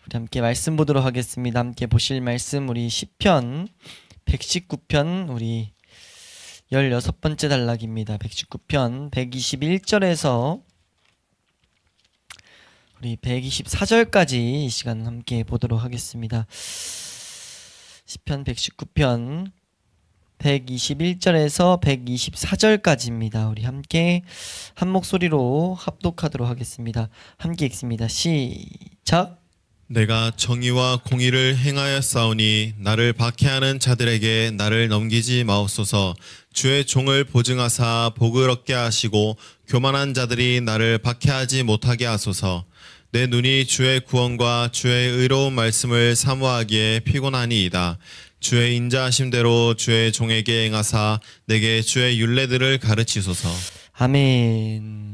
우리 함께 말씀 보도록 하겠습니다. 함께 보실 말씀 우리 시편 119편 우리 16번째 단락입니다. 119편 121절에서 우리 124절까지 이 시간 함께 보도록 하겠습니다. 시편 119편 121절에서 124절까지입니다. 우리 함께 한 목소리로 합독하도록 하겠습니다. 함께 읽습니다. 시작. 내가 정의와 공의를 행하였사오니 나를 박해하는 자들에게 나를 넘기지 마옵소서. 주의 종을 보증하사 복을 얻게 하시고 교만한 자들이 나를 박해하지 못하게 하소서. 내 눈이 주의 구원과 주의 의로운 말씀을 사모하기에 피곤하니이다. 주의 인자하심대로 주의 종에게 행하사 내게 주의 율례들을 가르치소서. 아멘.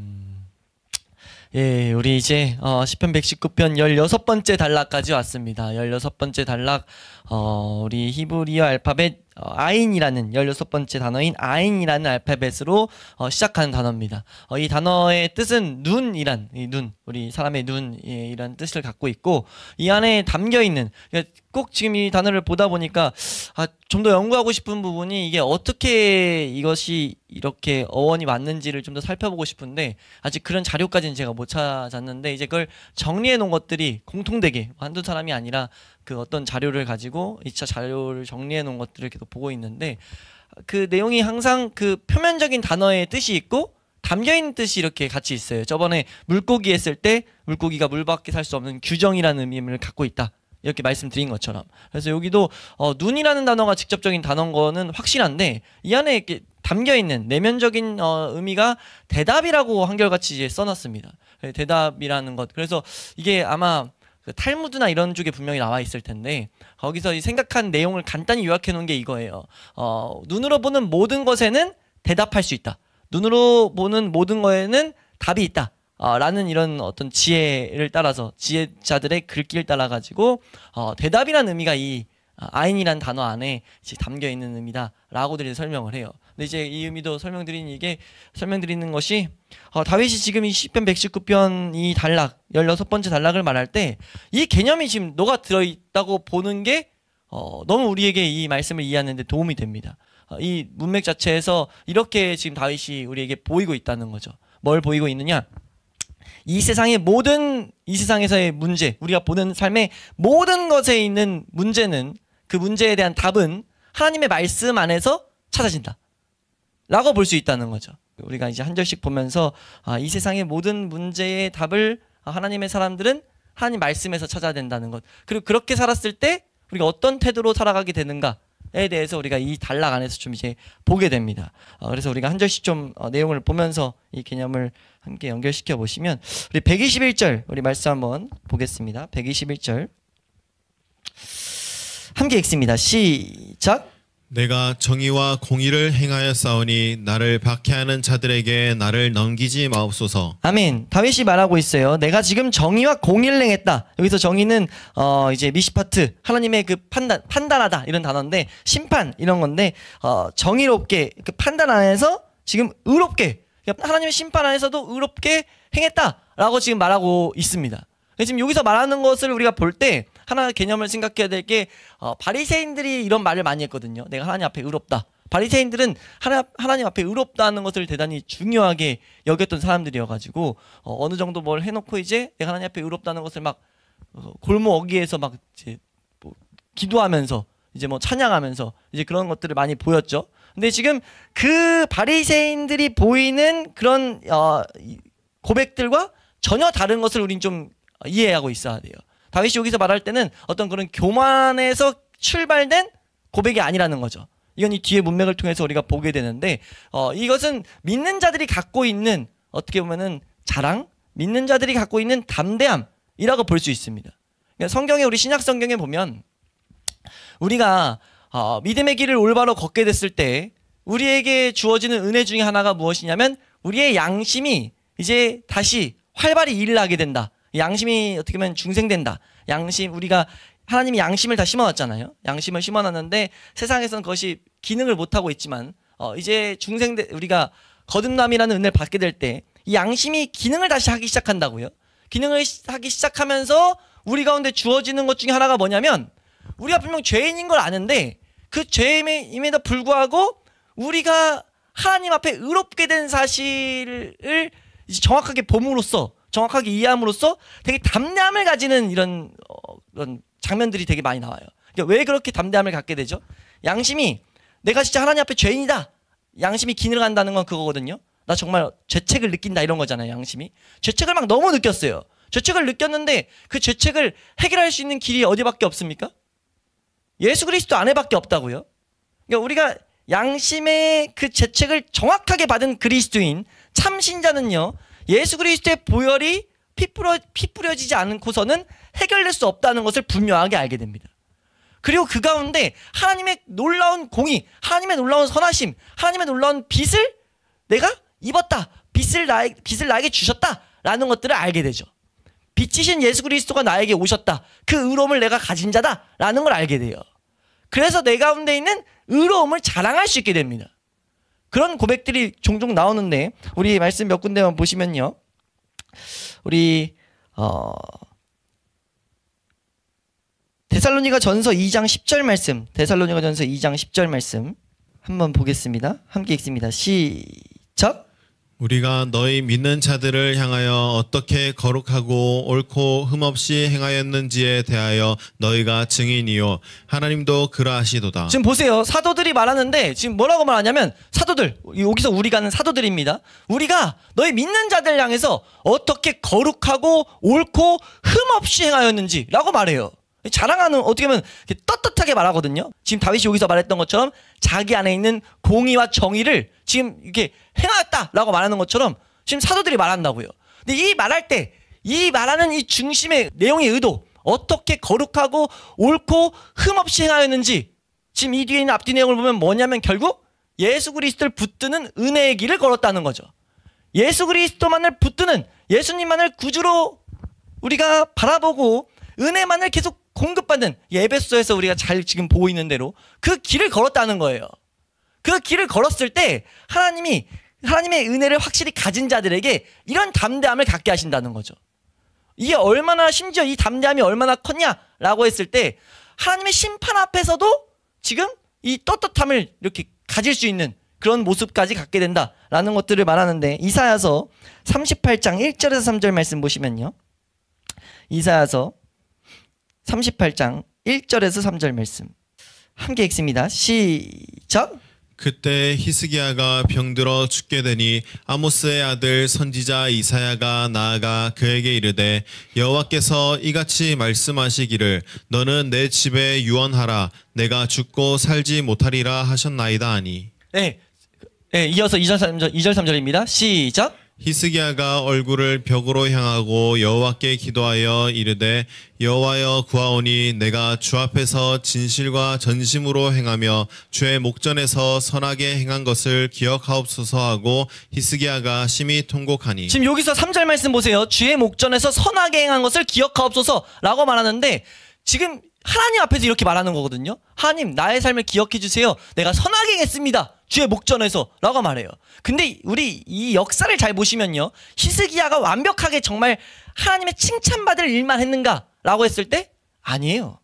예, 우리 이제 시편 119편 16번째 단락까지 왔습니다. 16번째 단락 우리 히브리어 알파벳 아인이라는 16번째 단어인 아인이라는 알파벳으로 시작하는 단어입니다. 이 단어의 뜻은 눈이란 우리 사람의 눈이란 뜻을 갖고 있고, 이 안에 담겨 있는, 꼭 지금 이 단어를 보다 보니까 좀 더 연구하고 싶은 부분이 이게 어떻게 이것이 이렇게 어원이 맞는지를 좀 더 살펴보고 싶은데 아직 그런 자료까지는 제가 못 찾았는데, 이제 그걸 정리해 놓은 것들이 공통되게 한두 사람이 아니라 그 어떤 자료를 가지고 2차 자료를 정리해 놓은 것들을 계속 보고 있는데, 그 내용이 항상 그 표면적인 단어의 뜻이 있고 담겨있는 뜻이 이렇게 같이 있어요. 저번에 물고기 했을 때 물고기가 물 밖에 살 수 없는 규정이라는 의미를 갖고 있다, 이렇게 말씀드린 것처럼. 그래서 여기도 눈이라는 단어가 직접적인 단어인 거는 확실한데, 이 안에 이렇게 담겨있는 내면적인 의미가 대답이라고 한결같이 이제 써놨습니다. 대답이라는 것. 그래서 이게 아마 그 탈무드나 이런 쪽에 분명히 나와 있을 텐데, 거기서 생각한 내용을 간단히 요약해 놓은 게 이거예요. 눈으로 보는 모든 것에는 대답할 수 있다. 눈으로 보는 모든 거에는 답이 있다. 라는 이런 어떤 지혜를 따라서, 지혜자들의 글귀를 따라 가지고 대답이라는 의미가 이 아인이라는 단어 안에 이제 담겨 있는 의미다라고 설명을 해요. 근데 이제 이 의미도 설명드리는 것이 다윗이 지금 이 시편 119편 이 단락 16번째 단락을 말할 때 이 개념이 지금 녹아 들어 있다고 보는 게 너무 우리에게 이 말씀을 이해하는 데 도움이 됩니다. 이 문맥 자체에서 이렇게 지금 다윗이 우리에게 보이고 있다는 거죠. 뭘 보이고 있느냐? 이 세상에서의 문제, 우리가 보는 삶의 모든 것에 있는 문제는, 그 문제에 대한 답은 하나님의 말씀 안에서 찾아진다 라고 볼 수 있다는 거죠. 우리가 이제 한 절씩 보면서 이 세상의 모든 문제의 답을 하나님의 사람들은 하나님 말씀에서 찾아야 된다는 것, 그리고 그렇게 살았을 때 우리가 어떤 태도로 살아가게 되는가에 대해서 우리가 이 단락 안에서 좀 이제 보게 됩니다. 그래서 우리가 한 절씩 좀 내용을 보면서 이 개념을 함께 연결시켜 보시면, 우리 121절 우리 말씀 한번 보겠습니다. 121절 함께 읽습니다. 시작. 내가 정의와 공의를 행하였사오니 나를 박해하는 자들에게 나를 넘기지 마옵소서. 아멘. 다윗이 말하고 있어요. 내가 지금 정의와 공의를 행했다. 여기서 정의는 이제 미시파트, 하나님의 그 판단하다 이런 단어인데, 심판 이런 건데, 정의롭게 그 판단 안에서 지금 의롭게, 하나님의 심판 안에서도 의롭게 행했다라고 지금 말하고 있습니다. 지금 여기서 말하는 것을 우리가 볼 때 하나 개념을 생각해야 될 게, 바리새인들이 이런 말을 많이 했거든요. 내가 하나님 앞에 의롭다. 바리새인들은 하나님 앞에 의롭다는 것을 대단히 중요하게 여겼던 사람들이어가지고 어느 정도 뭘 해놓고 이제 내가 하나님 앞에 의롭다는 것을 막 골목 어귀에서 막 이제 뭐 기도하면서 이제 뭐 찬양하면서 이제 그런 것들을 많이 보였죠. 근데 지금 그 바리새인들이 보이는 그런 고백들과 전혀 다른 것을 우린 좀 이해하고 있어야 돼요. 다윗이 여기서 말할 때는 어떤 그런 교만에서 출발된 고백이 아니라는 거죠. 이건 이 뒤에 문맥을 통해서 우리가 보게 되는데, 이것은 믿는 자들이 갖고 있는, 어떻게 보면은 자랑, 믿는 자들이 갖고 있는 담대함이라고 볼 수 있습니다. 그러니까 성경에, 우리 신약 성경에 보면 우리가 믿음의 길을 올바로 걷게 됐을 때 우리에게 주어지는 은혜 중에 하나가 무엇이냐면, 우리의 양심이 이제 다시 활발히 일을 하게 된다. 양심이 어떻게 보면 중생된다. 우리가 하나님이 양심을 다 심어놨잖아요. 양심을 심어놨는데 세상에서는 그것이 기능을 못하고 있지만 이제 우리가 거듭남이라는 은혜를 받게 될 때 이 양심이 기능을 다시 하기 시작한다고요. 기능을 하기 시작하면서 우리 가운데 주어지는 것 중에 하나가 뭐냐면 우리가 분명 죄인인 걸 아는데 그 죄임에도 불구하고 우리가 하나님 앞에 의롭게 된 사실을 이제 정확하게 봄으로써 정확하게 이해함으로써 되게 담대함을 가지는 이런 장면들이 되게 많이 나와요. 그러니까 왜 그렇게 담대함을 갖게 되죠? 양심이 내가 진짜 하나님 앞에 죄인이다. 양심이 기능한다는 건 그거거든요. 나 정말 죄책을 느낀다 이런 거잖아요. 양심이 죄책을 막 너무 느꼈어요. 죄책을 느꼈는데 그 죄책을 해결할 수 있는 길이 어디밖에 없습니까? 예수 그리스도 안에밖에 없다고요. 그러니까 우리가 양심의 그 죄책을 정확하게 받은 그리스도인 참신자는요, 예수 그리스도의 보혈이 피 뿌려지지 않고서는 해결될 수 없다는 것을 분명하게 알게 됩니다. 그리고 그 가운데 하나님의 놀라운 공의, 하나님의 놀라운 선하심, 하나님의 놀라운 빚을 내가 입었다, 빚을 나에게 주셨다라는 것들을 알게 되죠. 빚지신 예수 그리스도가 나에게 오셨다, 그 의로움을 내가 가진 자다라는 걸 알게 돼요. 그래서 내 가운데 있는 의로움을 자랑할 수 있게 됩니다. 그런 고백들이 종종 나오는데 우리 말씀 몇 군데만 보시면요, 우리 데살로니가 전서 2장 10절 말씀, 데살로니가 전서 2장 10절 말씀 한번 보겠습니다. 함께 읽습니다. 시작. 우리가 너희 믿는 자들을 향하여 어떻게 거룩하고 옳고 흠없이 행하였는지에 대하여 너희가 증인이요 하나님도 그러하시도다. 지금 보세요. 사도들이 말하는데 지금 뭐라고 말하냐면, 사도들, 여기서 우리가 하는 사도들입니다. 우리가 너희 믿는 자들 향해서 어떻게 거룩하고 옳고 흠없이 행하였는지 라고 말해요. 자랑하는, 어떻게 보면 떳떳하게 말하거든요. 지금 다윗이 여기서 말했던 것처럼 자기 안에 있는 공의와 정의를 지금 이렇게 행하였다라고 말하는 것처럼 지금 사도들이 말한다고요. 근데 이 말할 때 이 말하는 이 중심의 내용의 의도, 어떻게 거룩하고 옳고 흠없이 행하였는지, 지금 이 뒤에 있는 앞뒤 내용을 보면 뭐냐면 결국 예수 그리스도를 붙드는 은혜의 길을 걸었다는 거죠. 예수 그리스도만을 붙드는, 예수님만을 구주로 우리가 바라보고 은혜만을 계속 공급받는, 에베소서에서 우리가 잘 지금 보고 있는 대로 그 길을 걸었다는 거예요. 그 길을 걸었을 때 하나님의 은혜를 확실히 가진 자들에게 이런 담대함을 갖게 하신다는 거죠. 이게 얼마나, 심지어 이 담대함이 얼마나 컸냐라고 했을 때 하나님의 심판 앞에서도 지금 이 떳떳함을 이렇게 가질 수 있는 그런 모습까지 갖게 된다라는 것들을 말하는데, 이사야서 38장 1절에서 3절 말씀 보시면요, 이사야서 38장 1절에서 3절 말씀 함께 읽습니다. 시작. 그때 히스기야가 병들어 죽게 되니 아모스의 아들 선지자 이사야가 나아가 그에게 이르되 여호와께서 이같이 말씀하시기를 너는 내 집에 유언하라 내가 죽고 살지 못하리라 하셨나이다 하니. 네, 이어서 2절 3절입니다. 시작. 히스기야가 얼굴을 벽으로 향하고 여호와께 기도하여 이르되 여호와여 구하오니 내가 주 앞에서 진실과 전심으로 행하며 주의 목전에서 선하게 행한 것을 기억하옵소서 하고 히스기야가 심히 통곡하니. 지금 여기서 3절 말씀 보세요. 주의 목전에서 선하게 행한 것을 기억하옵소서 라고 말하는데, 지금 하나님 앞에서 이렇게 말하는 거거든요. 하나님, 나의 삶을 기억해 주세요. 내가 선하게 행했습니다. 주의 목전에서 라고 말해요. 근데 우리 이 역사를 잘 보시면요, 히스기야가 완벽하게 정말 하나님의 칭찬받을 일만 했는가 라고 했을 때 아니에요.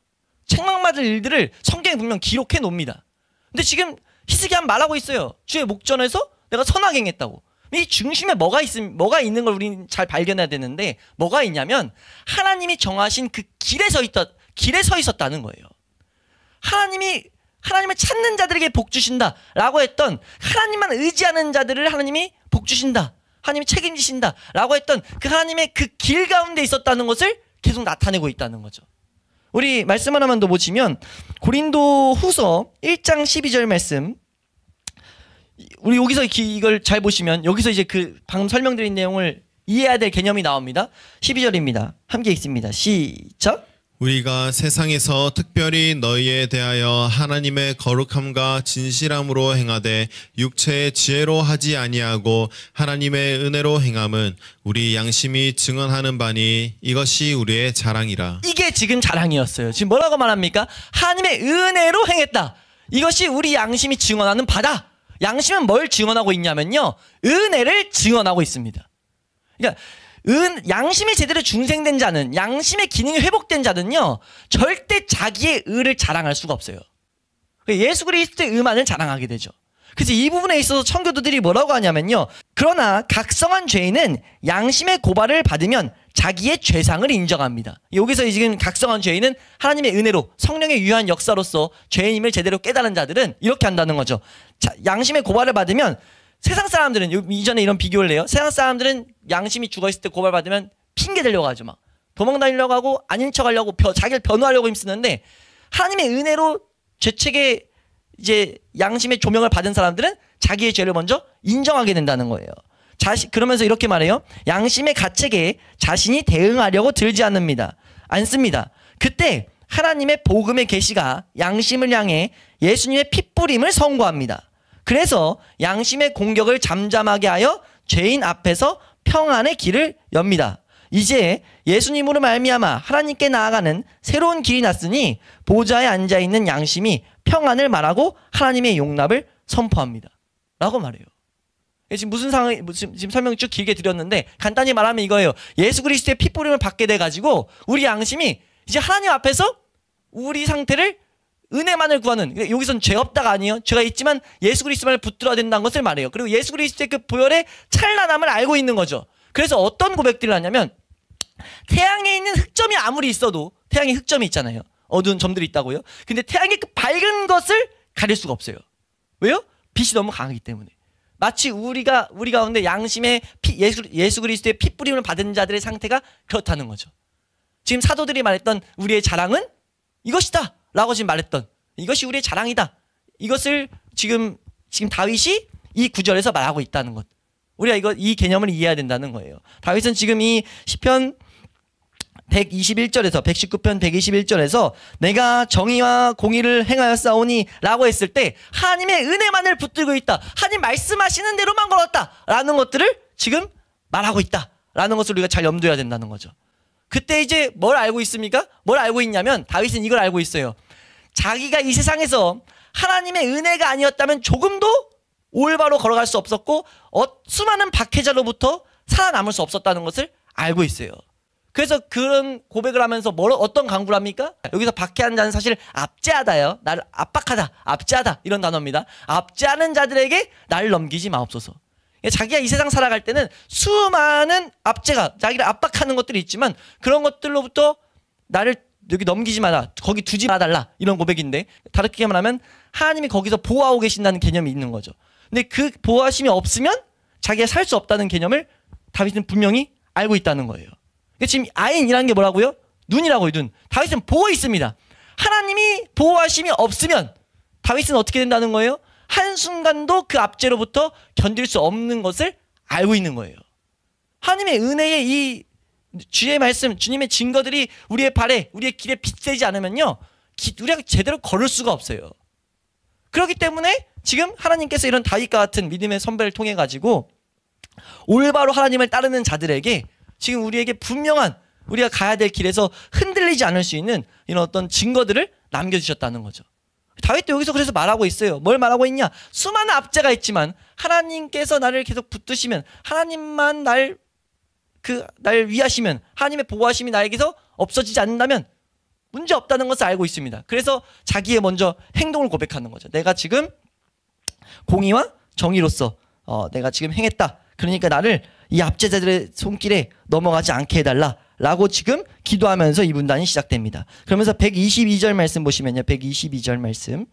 책망받을 일들을 성경에 분명 기록해 놓습니다. 근데 지금 히스기야는 말하고 있어요. 주의 목전에서 내가 선하게 행했다고. 이 중심에 뭐가 있는 걸 우리는 잘 발견해야 되는데, 뭐가 있냐면 하나님이 정하신 그 길에 서 있었다는 거예요. 하나님을 찾는 자들에게 복 주신다라고 했던, 하나님만 의지하는 자들을 하나님이 복 주신다, 하나님이 책임지신다라고 했던 그 하나님의 그 길 가운데 있었다는 것을 계속 나타내고 있다는 거죠. 우리 말씀 하나만 더 보시면 고린도 후서 1장 12절 말씀, 우리 여기서 이걸 잘 보시면 여기서 이제 그 방금 설명드린 내용을 이해해야 될 개념이 나옵니다. 12절입니다. 함께 읽습니다. 시작. 우리가 세상에서 특별히 너희에 대하여 하나님의 거룩함과 진실함으로 행하되 육체의 지혜로 하지 아니하고 하나님의 은혜로 행함은 우리 양심이 증언하는 바니 이것이 우리의 자랑이라. 이게 지금 자랑이었어요. 지금 뭐라고 말합니까? 하나님의 은혜로 행했다. 이것이 우리 양심이 증언하는 바다. 양심은 뭘 증언하고 있냐면요, 은혜를 증언하고 있습니다. 그러니까 양심이 제대로 중생된 자는, 양심의 기능이 회복된 자는요, 절대 자기의 의를 자랑할 수가 없어요. 예수 그리스도의 의만을 자랑하게 되죠. 그래서 이 부분에 있어서 청교도들이 뭐라고 하냐면요, 그러나 각성한 죄인은 양심의 고발을 받으면 자기의 죄상을 인정합니다. 여기서 지금 각성한 죄인은 하나님의 은혜로 성령의 유한 역사로서 죄인임을 제대로 깨달은 자들은 이렇게 한다는 거죠. 자, 양심의 고발을 받으면, 세상 사람들은, 이전에 이런 비교를 해요. 세상 사람들은 양심이 죽어있을 때 고발받으면 핑계 대려고 하죠. 막 도망다니려고 하고 아닌 척하려고 자기를 변호하려고 힘쓰는데, 하나님의 은혜로 죄책에 이제 양심의 조명을 받은 사람들은 자기의 죄를 먼저 인정하게 된다는 거예요. 그러면서 이렇게 말해요. 양심의 가책에 자신이 대응하려고 들지 않습니다. 그때 하나님의 복음의 계시가 양심을 향해 예수님의 핏부림을 선고합니다. 그래서 양심의 공격을 잠잠하게 하여 죄인 앞에서 평안의 길을 엽니다. 이제 예수님으로 말미암아 하나님께 나아가는 새로운 길이 났으니 보좌에 앉아있는 양심이 평안을 말하고 하나님의 용납을 선포합니다. 라고 말해요. 지금 무슨 상황, 지금 설명 쭉 길게 드렸는데 간단히 말하면 이거예요. 예수 그리스도의 핏부림을 받게 돼가지고 우리 양심이 이제 하나님 앞에서 우리 상태를 은혜만을 구하는, 여기선 죄 없다가 아니에요. 죄가 있지만 예수 그리스도만을 붙들어야 된다는 것을 말해요. 그리고 예수 그리스도의 그 보혈의 찬란함을 알고 있는 거죠. 그래서 어떤 고백들을 하냐면, 태양에 있는 흑점이 아무리 있어도, 태양에 흑점이 있잖아요. 어두운 점들이 있다고요. 근데 태양의 그 밝은 것을 가릴 수가 없어요. 왜요? 빛이 너무 강하기 때문에. 마치 우리 가운데 양심의 예수 그리스도의 핏부림을 받은 자들의 상태가 그렇다는 거죠. 지금 사도들이 말했던 우리의 자랑은 이것이다 라고 지금 말했던, 이것이 우리의 자랑이다, 이것을 지금 다윗이 이 구절에서 말하고 있다는 것. 우리가 이 개념을 이해해야 된다는 거예요. 다윗은 지금 이 시편 121절에서 119편 121절에서 내가 정의와 공의를 행하였사오니 라고 했을 때 하나님의 은혜만을 붙들고 있다, 하나님 말씀하시는 대로만 걸었다 라는 것들을 지금 말하고 있다 라는 것을 우리가 잘 염두해야 된다는 거죠. 그때 이제 뭘 알고 있습니까? 뭘 알고 있냐면, 다윗은 이걸 알고 있어요. 자기가 이 세상에서 하나님의 은혜가 아니었다면 조금도 올바로 걸어갈 수 없었고 수많은 박해자로부터 살아남을 수 없었다는 것을 알고 있어요. 그래서 그런 고백을 하면서 어떤 강구를 합니까? 여기서 박해한 자는 사실 압제하다예요. 나를 압박하다, 압제하다 이런 단어입니다. 압제하는 자들에게 나를 넘기지 마옵소서. 자기가 이 세상 살아갈 때는 수많은 압제가, 자기를 압박하는 것들이 있지만 그런 것들로부터 나를 여기 넘기지 마라, 거기 두지 마달라, 이런 고백인데, 다르게 말하면 하나님이 거기서 보호하고 계신다는 개념이 있는 거죠. 근데 그 보호하심이 없으면 자기가 살 수 없다는 개념을 다윗은 분명히 알고 있다는 거예요. 지금 아인이라는 게 뭐라고요? 눈이라고요, 눈. 다윗은 보고 있습니다. 하나님이 보호하심이 없으면 다윗은 어떻게 된다는 거예요? 한순간도 그 압제로부터 견딜 수 없는 것을 알고 있는 거예요. 하나님의 은혜의 이 주의 말씀, 주님의 증거들이 우리의 발에, 우리의 길에 빗대지 않으면요, 우리가 제대로 걸을 수가 없어요. 그렇기 때문에 지금 하나님께서 이런 다윗과 같은 믿음의 선배를 통해 가지고 올바로 하나님을 따르는 자들에게 지금 우리에게 분명한, 우리가 가야 될 길에서 흔들리지 않을 수 있는 이런 어떤 증거들을 남겨주셨다는 거죠. 다윗도 여기서 그래서 말하고 있어요. 뭘 말하고 있냐? 수많은 압제가 있지만 하나님께서 나를 계속 붙드시면, 하나님만 날 위하시면, 하나님의 보호하심이 나에게서 없어지지 않는다면 문제 없다는 것을 알고 있습니다. 그래서 자기의 먼저 행동을 고백하는 거죠. 내가 지금 공의와 정의로서 내가 지금 행했다. 그러니까 나를 이 압제자들의 손길에 넘어가지 않게 해달라 라고 지금 기도하면서 이 문단이 시작됩니다. 그러면서 122절 말씀 보시면요, 122절 말씀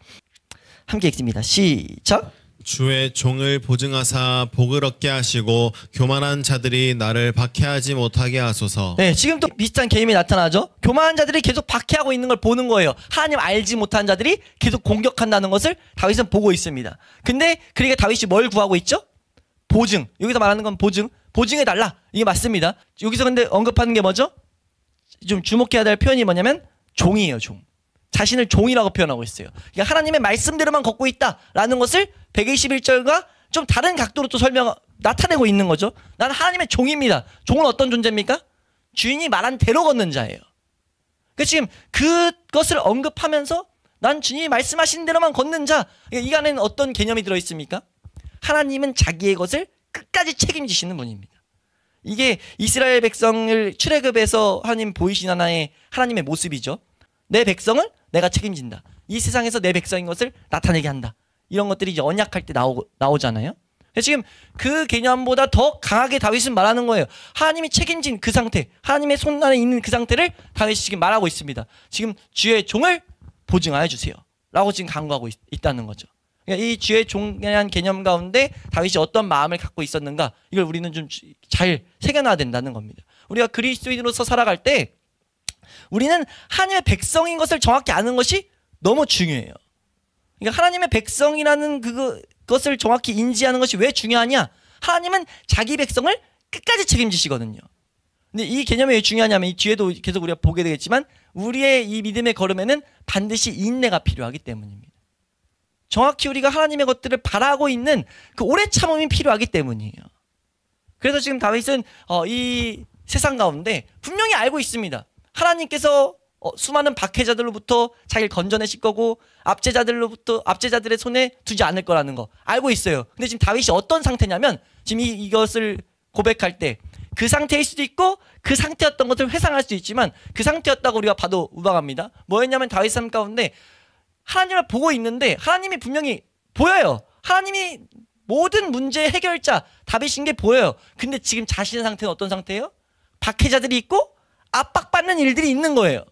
함께 읽습니다. 시작. 주의 종을 보증하사 복을 얻게 하시고 교만한 자들이 나를 박해하지 못하게 하소서. 네, 지금 또 비슷한 개념이 나타나죠. 교만한 자들이 계속 박해하고 있는 걸 보는 거예요. 하나님 알지 못한 자들이 계속 공격한다는 것을 다윗은 보고 있습니다. 근데 그러니까 다윗이 뭘 구하고 있죠? 보증. 여기서 말하는 건 보증해달라, 이게 맞습니다. 여기서 근데 언급하는 게 뭐죠? 좀 주목해야 될 표현이 뭐냐면 종이에요. 종. 자신을 종이라고 표현하고 있어요. 그러니까 하나님의 말씀대로만 걷고 있다라는 것을 121절과 좀 다른 각도로 또 나타내고 있는 거죠. 나는 하나님의 종입니다. 종은 어떤 존재입니까? 주인이 말한 대로 걷는 자예요. 그러니까 지금 그것을 언급하면서 난 주님이 말씀하신 대로만 걷는 자, 이 안에는 어떤 개념이 들어있습니까? 하나님은 자기의 것을 끝까지 책임지시는 분입니다. 이게 이스라엘 백성을 출애굽에서 하나님 보이신 하나님의 모습이죠. 내 백성을 내가 책임진다. 이 세상에서 내 백성인 것을 나타내게 한다. 이런 것들이 이제 언약할 때 나오잖아요. 지금 그 개념보다 더 강하게 다윗은 말하는 거예요. 하나님이 책임진 그 상태, 하나님의 손 안에 있는 그 상태를 다윗이 지금 말하고 있습니다. 지금 주의 종을 보증하여 주세요 라고 지금 강구하고 있다는 거죠. 그러니까 이 주의 종에 대한 개념 가운데 다윗이 어떤 마음을 갖고 있었는가, 이걸 우리는 좀 잘 새겨놔야 된다는 겁니다. 우리가 그리스도인으로서 살아갈 때 우리는 하나님의 백성인 것을 정확히 아는 것이 너무 중요해요. 그러니까 하나님의 백성이라는 그것을 정확히 인지하는 것이 왜 중요하냐? 하나님은 자기 백성을 끝까지 책임지시거든요. 근데 이 개념이 왜 중요하냐면, 이 뒤에도 계속 우리가 보게 되겠지만 우리의 이 믿음의 걸음에는 반드시 인내가 필요하기 때문입니다. 정확히 우리가 하나님의 것들을 바라고 있는 그 오래 참음이 필요하기 때문이에요. 그래서 지금 다윗은 이 세상 가운데 분명히 알고 있습니다. 하나님께서 수많은 박해자들로부터 자기를 건져내실 거고 압제자들의 손에 두지 않을 거라는 거 알고 있어요. 근데 지금 다윗이 어떤 상태냐면, 지금 이것을 고백할 때 그 상태일 수도 있고 그 상태였던 것을 회상할 수도 있지만, 그 상태였다고 우리가 봐도 무방합니다. 뭐였냐면 다윗 삶 가운데 하나님을 보고 있는데 하나님이 분명히 보여요. 하나님이 모든 문제의 해결자 다윗인 게 보여요. 근데 지금 자신의 상태는 어떤 상태예요? 박해자들이 있고 압박받는 일들이 있는 거예요.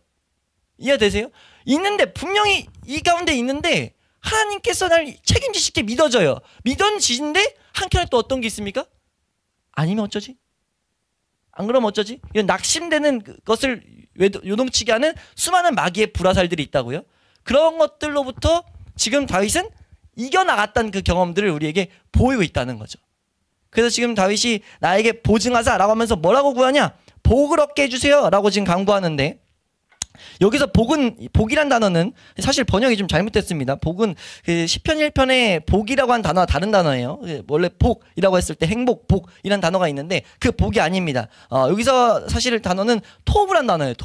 이해되세요? 있는데, 분명히 이 가운데 있는데 하나님께서 날 책임지실 게 믿어져요. 믿어지는데 한켠에 또 어떤 게 있습니까? 아니면 어쩌지? 안 그러면 어쩌지? 이런 낙심되는 것을 요동치게 하는 수많은 마귀의 불화살들이 있다고요. 그런 것들로부터 지금 다윗은 이겨나갔다는 그 경험들을 우리에게 보이고 있다는 거죠. 그래서 지금 다윗이 나에게 보증하사라고 하면서 뭐라고 구하냐? 복을 얻게 해주세요 라고 지금 강구하는데, 여기서 복이란 단어는 사실 번역이 좀 잘못됐습니다. 복은 그 시편 1편에 복이라고 한 단어와 다른 단어예요. 원래 복이라고 했을 때 행복, 복이란 단어가 있는데 그 복이 아닙니다. 여기서 사실 단어는 토부란 단어예요.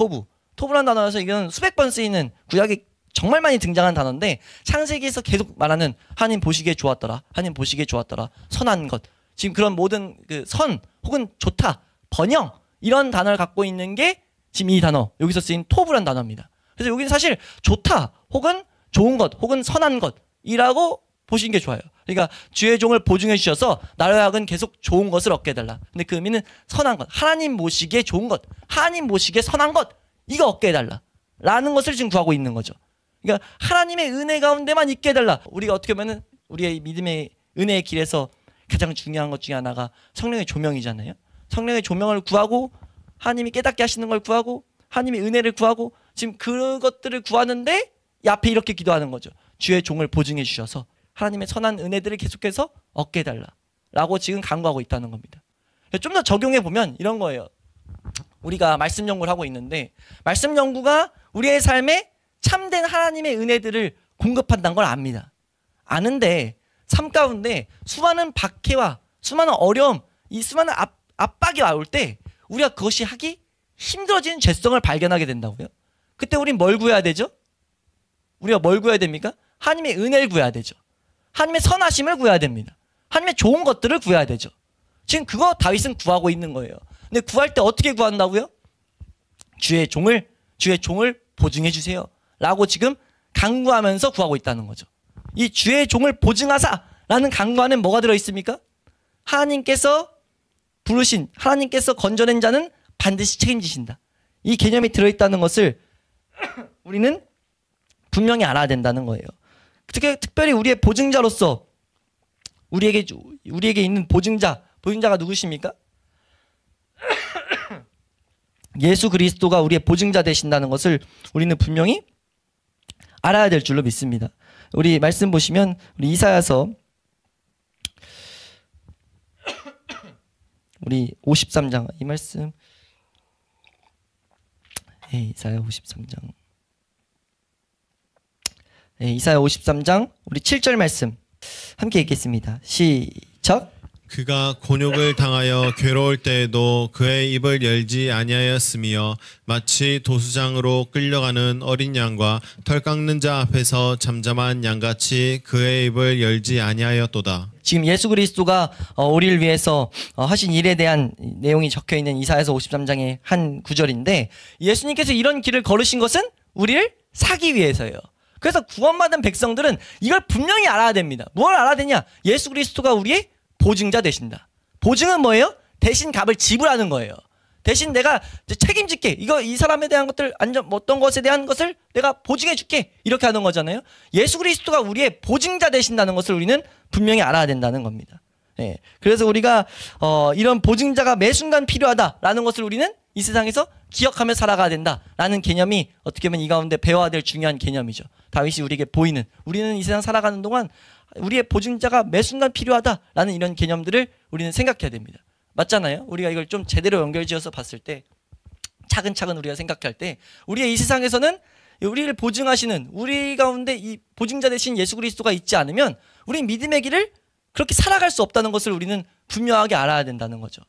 토부란 단어여서 이건 수백 번 쓰이는, 구약에 정말 많이 등장한 단어인데, 창세기에서 계속 말하는 하나님 보시기에 좋았더라, 하나님 보시기에 좋았더라, 선한 것, 지금 그런 모든 그 선 혹은 좋다, 번영, 이런 단어를 갖고 있는 게 지금 이 단어, 여기서 쓰인 토부란 단어입니다. 그래서 여기는 사실 좋다 혹은 좋은 것 혹은 선한 것이라고 보시는 게 좋아요. 그러니까 주의 종을 보증해 주셔서 나로 하여금 계속 좋은 것을 얻게 해달라. 근데 그 의미는 선한 것, 하나님 보시기에 좋은 것, 하나님 보시기에 선한 것, 이거 얻게 해달라 라는 것을 지금 구하고 있는 거죠. 그러니까 하나님의 은혜 가운데만 있게 해달라. 우리가 어떻게 보면 우리의 믿음의 은혜의 길에서 가장 중요한 것 중에 하나가 성령의 조명이잖아요. 성령의 조명을 구하고 하나님이 깨닫게 하시는 걸 구하고 하나님의 은혜를 구하고, 지금 그것들을 구하는데 이 앞에 이렇게 기도하는 거죠. 주의 종을 보증해 주셔서 하나님의 선한 은혜들을 계속해서 얻게 해달라 라고 지금 간구하고 있다는 겁니다. 좀 더 적용해 보면 이런 거예요. 우리가 말씀 연구를 하고 있는데, 말씀 연구가 우리의 삶에 참된 하나님의 은혜들을 공급한다는 걸 압니다. 아는데 삶 가운데 수많은 박해와 수많은 어려움, 이 수많은 압박이 올 때 우리가 그것이 하기 힘들어지는 죄성을 발견하게 된다고요. 그때 우린 뭘 구해야 되죠? 우리가 뭘 구해야 됩니까? 하나님의 은혜를 구해야 되죠. 하나님의 선하심을 구해야 됩니다. 하나님의 좋은 것들을 구해야 되죠. 지금 그거 다윗은 구하고 있는 거예요. 근데 구할 때 어떻게 구한다고요? 주의 종을 보증해 주세요 라고 지금 간구하면서 구하고 있다는 거죠. 이 주의 종을 보증하사라는 간구 안에 뭐가 들어있습니까? 하나님께서 부르신, 하나님께서 건져낸 자는 반드시 책임지신다. 이 개념이 들어있다는 것을 우리는 분명히 알아야 된다는 거예요. 특별히 우리의 보증자로서 우리에게 있는 보증자가 누구십니까? 예수 그리스도가 우리의 보증자 되신다는 것을 우리는 분명히 알아야 될 줄로 믿습니다. 우리 말씀 보시면 우리 이사야서 우리 53장 이 말씀, 이사야 53장, 이사야 53장 우리 7절 말씀 함께 읽겠습니다. 시작. 그가 곤욕을 당하여 괴로울 때에도 그의 입을 열지 아니하였으며 마치 도수장으로 끌려가는 어린 양과 털 깎는 자 앞에서 잠잠한 양같이 그의 입을 열지 아니하였도다. 지금 예수 그리스도가 우리를 위해서 하신 일에 대한 내용이 적혀있는 이사야서 53장의 한 구절인데, 예수님께서 이런 길을 걸으신 것은 우리를 사기 위해서예요. 그래서 구원받은 백성들은 이걸 분명히 알아야 됩니다. 뭘 알아야 되냐? 예수 그리스도가 우리의 보증자 되신다. 보증은 뭐예요? 대신 값을 지불하는 거예요. 대신 내가 책임질게. 이 사람에 대한 것들, 어떤 것에 대한 것을 내가 보증해줄게. 이렇게 하는 거잖아요. 예수 그리스도가 우리의 보증자 되신다는 것을 우리는 분명히 알아야 된다는 겁니다. 예. 그래서 우리가 이런 보증자가 매 순간 필요하다라는 것을 우리는 이 세상에서 기억하며 살아가야 된다라는 개념이 어떻게 보면 이 가운데 배워야 될 중요한 개념이죠. 다윗이 우리에게 보이는, 우리는 이 세상 살아가는 동안 우리의 보증자가 매 순간 필요하다라는 이런 개념들을 우리는 생각해야 됩니다. 맞잖아요. 우리가 이걸 좀 제대로 연결지어서 봤을 때, 차근차근 우리가 생각할 때, 우리의 이 세상에서는 우리를 보증하시는, 우리 가운데 이 보증자 되신 예수 그리스도가 있지 않으면 우리 믿음의 길을 그렇게 살아갈 수 없다는 것을 우리는 분명하게 알아야 된다는 거죠.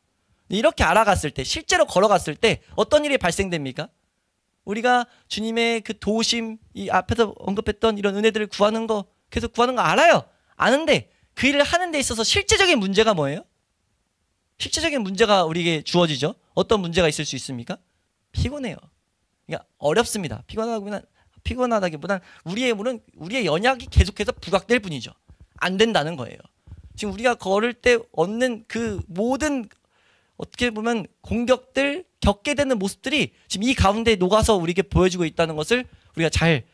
이렇게 알아갔을 때, 실제로 걸어갔을 때 어떤 일이 발생됩니까? 우리가 주님의 그 도우심, 이 앞에서 언급했던 이런 은혜들을 구하는 거, 계속 구하는 거 알아요. 아는데 그 일을 하는 데 있어서 실제적인 문제가 뭐예요? 실제적인 문제가 우리에게 주어지죠. 어떤 문제가 있을 수 있습니까? 피곤해요. 그러니까 어렵습니다. 피곤하다기보단 우리의 연약이 계속해서 부각될 뿐이죠. 안 된다는 거예요. 지금 우리가 걸을 때 얻는 그 모든 어떻게 보면 공격들, 겪게 되는 모습들이 지금 이 가운데 녹아서 우리에게 보여주고 있다는 것을 우리가 잘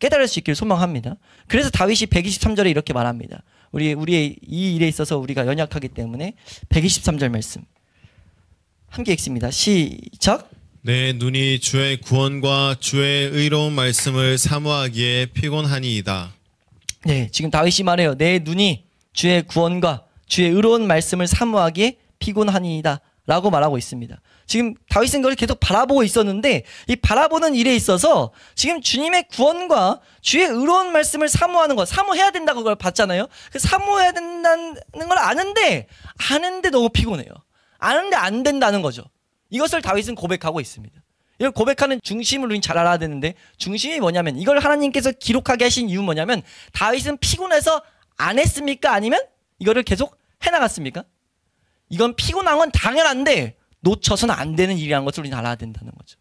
깨달을 수 있기를 소망합니다. 그래서 다윗이 123절에 이렇게 말합니다. 우리의 이 일에 있어서 우리가 연약하기 때문에 123절 말씀 함께 읽습니다. 시작. 내 눈이 주의 구원과 주의 의로운 말씀을 사모하기에 피곤하니이다. 네, 지금 다윗이 말해요. 내 눈이 주의 구원과 주의 의로운 말씀을 사모하기에 피곤하니이다 라고 말하고 있습니다. 지금 다윗은 그걸 계속 바라보고 있었는데, 이 바라보는 일에 있어서 지금 주님의 구원과 주의 의로운 말씀을 사모하는 것, 사모해야 된다고 그걸 봤잖아요. 그 사모해야 된다는 걸 아는데 너무 피곤해요. 아는데 안 된다는 거죠. 이것을 다윗은 고백하고 있습니다. 이걸 고백하는 중심을 우리는 잘 알아야 되는데, 중심이 뭐냐면, 이걸 하나님께서 기록하게 하신 이유는 뭐냐면, 다윗은 피곤해서 안 했습니까? 아니면 이거를 계속 해나갔습니까? 이건 피곤한 건 당연한데 놓쳐서는 안 되는 일이라는 것을 우리는 알아야 된다는 거죠.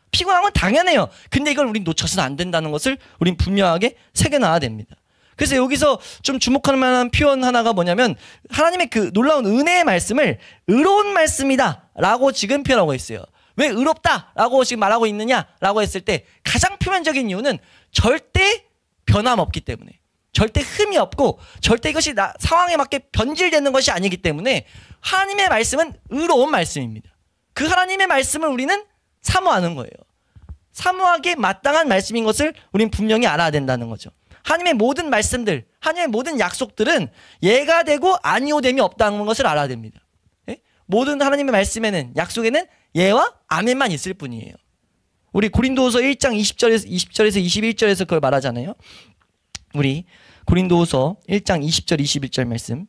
피곤한 건 당연해요. 근데 이걸 우리는 놓쳐서는 안 된다는 것을 우리는 분명하게 새겨놔야 됩니다. 그래서 여기서 좀 주목할 만한 표현 하나가 뭐냐면, 하나님의 그 놀라운 은혜의 말씀을 의로운 말씀이다 라고 지금 표현하고 있어요. 왜 의롭다 라고 지금 말하고 있느냐 라고 했을 때, 가장 표면적인 이유는 절대 변함없기 때문에, 절대 흠이 없고 절대 이것이 상황에 맞게 변질되는 것이 아니기 때문에 하나님의 말씀은 의로운 말씀입니다. 그 하나님의 말씀을 우리는 사모하는 거예요. 사모하기에 마땅한 말씀인 것을 우리는 분명히 알아야 된다는 거죠. 하나님의 모든 말씀들, 하나님의 모든 약속들은 예가 되고 아니오됨이 없다는 것을 알아야 됩니다. 예? 모든 하나님의 말씀에는, 약속에는 예와 아멘만 있을 뿐이에요. 우리 고린도후서 1장 20절에서 21절에서 그걸 말하잖아요. 우리 고린도후서 1장 20절 21절 말씀